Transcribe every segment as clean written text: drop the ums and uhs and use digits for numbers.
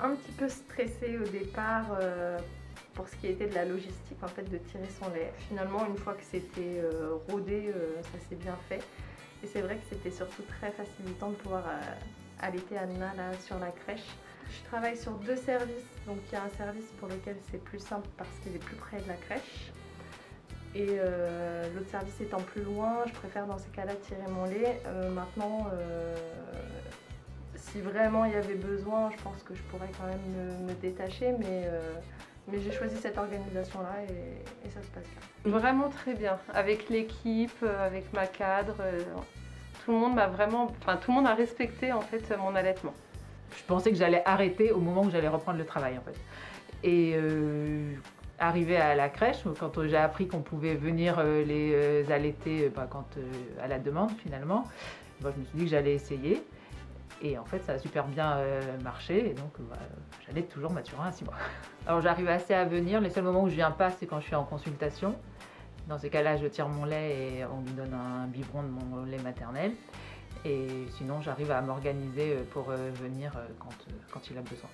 un petit peu stressée au départ pour ce qui était de la logistique, en fait, de tirer son lait. Finalement, une fois que c'était rodé, ça s'est bien fait. Et c'est vrai que c'était surtout très facilitant de pouvoir allaiter Anna là, sur la crèche. Je travaille sur 2 services, donc il y a un service pour lequel c'est plus simple parce qu'il est plus près de la crèche. Et l'autre service étant plus loin, je préfère dans ces cas-là tirer mon lait. Maintenant, si vraiment il y avait besoin, je pense que je pourrais quand même me détacher, mais j'ai choisi cette organisation-là et ça se passe bien. Vraiment très bien, avec l'équipe, avec ma cadre, tout le monde m'a vraiment, tout le monde a respecté en fait mon allaitement. Je pensais que j'allais arrêter au moment où j'allais reprendre le travail en fait. Et arrivé à la crèche, quand j'ai appris qu'on pouvait venir les allaiter à la demande finalement, je me suis dit que j'allais essayer. Et en fait, ça a super bien marché, et donc j'allaite toujours Mathurin à 6 mois. Alors j'arrive assez à venir, les seuls moments où je viens pas, c'est quand je suis en consultation. Dans ces cas-là, je tire mon lait et on lui donne un biberon de mon lait maternel. Et sinon, j'arrive à m'organiser pour venir quand il a besoin.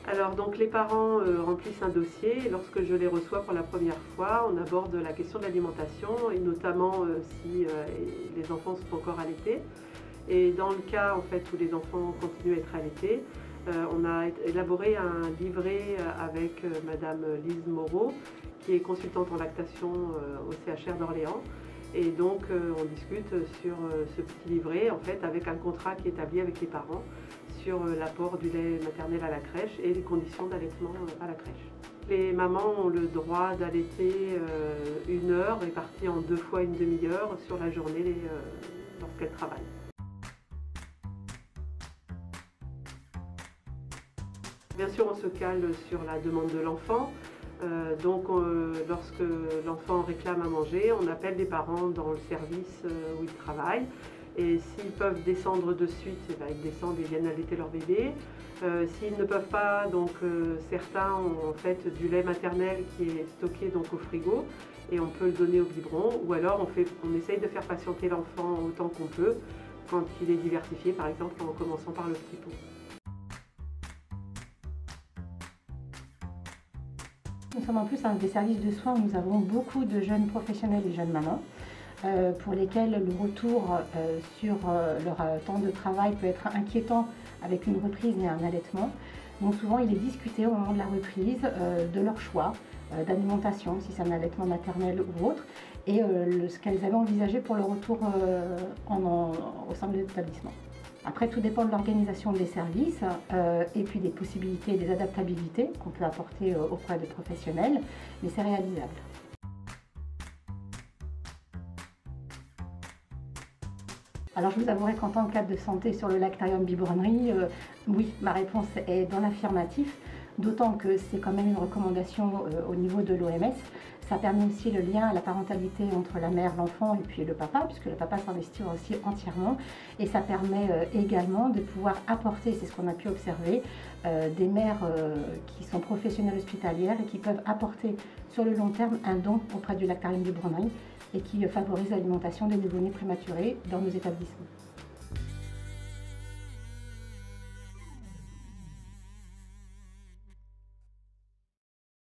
Alors donc les parents remplissent un dossier et lorsque je les reçois pour la première fois, on aborde la question de l'alimentation et notamment si les enfants sont encore allaités. Et dans le cas en fait où les enfants continuent à être allaités, on a élaboré un livret avec Madame Lise Moreau, qui est consultante en lactation au CHR d'Orléans. Et donc on discute sur ce petit livret en fait avec un contrat qui est établi avec les parents sur l'apport du lait maternel à la crèche et les conditions d'allaitement à la crèche. Les mamans ont le droit d'allaiter 1 heure répartie en 2 fois une demi-heure sur la journée lorsqu'elles travaillent. Bien sûr, on se cale sur la demande de l'enfant. Lorsque l'enfant réclame à manger, on appelle les parents dans le service où ils travaillent. Et s'ils peuvent descendre de suite, ils descendent et viennent allaiter leur bébé. S'ils ne peuvent pas, certains ont en fait du lait maternel qui est stocké donc, au frigo et on peut le donner au biberon. Ou alors on essaye de faire patienter l'enfant autant qu'on peut quand il est diversifié, par exemple en commençant par le petit pot. Nous sommes en plus un des services de soins où nous avons beaucoup de jeunes professionnels et jeunes mamans pour lesquels le retour sur leur temps de travail peut être inquiétant avec une reprise et un allaitement. Donc souvent il est discuté au moment de la reprise de leur choix d'alimentation, si c'est un allaitement maternel ou autre, et ce qu'elles avaient envisagé pour le retour au sein de l'établissement. Après, tout dépend de l'organisation des services et puis des possibilités et des adaptabilités qu'on peut apporter auprès des professionnels, mais c'est réalisable. Alors je vous avouerai qu'en tant que cadre de santé sur le lactarium biberonnerie, oui, ma réponse est dans l'affirmatif, d'autant que c'est quand même une recommandation au niveau de l'OMS. Ça permet aussi le lien à la parentalité entre la mère, l'enfant et puis le papa, puisque le papa s'investit aussi entièrement. Et ça permet également de pouvoir apporter, c'est ce qu'on a pu observer, des mères qui sont professionnelles hospitalières et qui peuvent apporter sur le long terme un don auprès du lactarium biberonnerie et qui favorise l'alimentation des nouveau-nés prématurés dans nos établissements.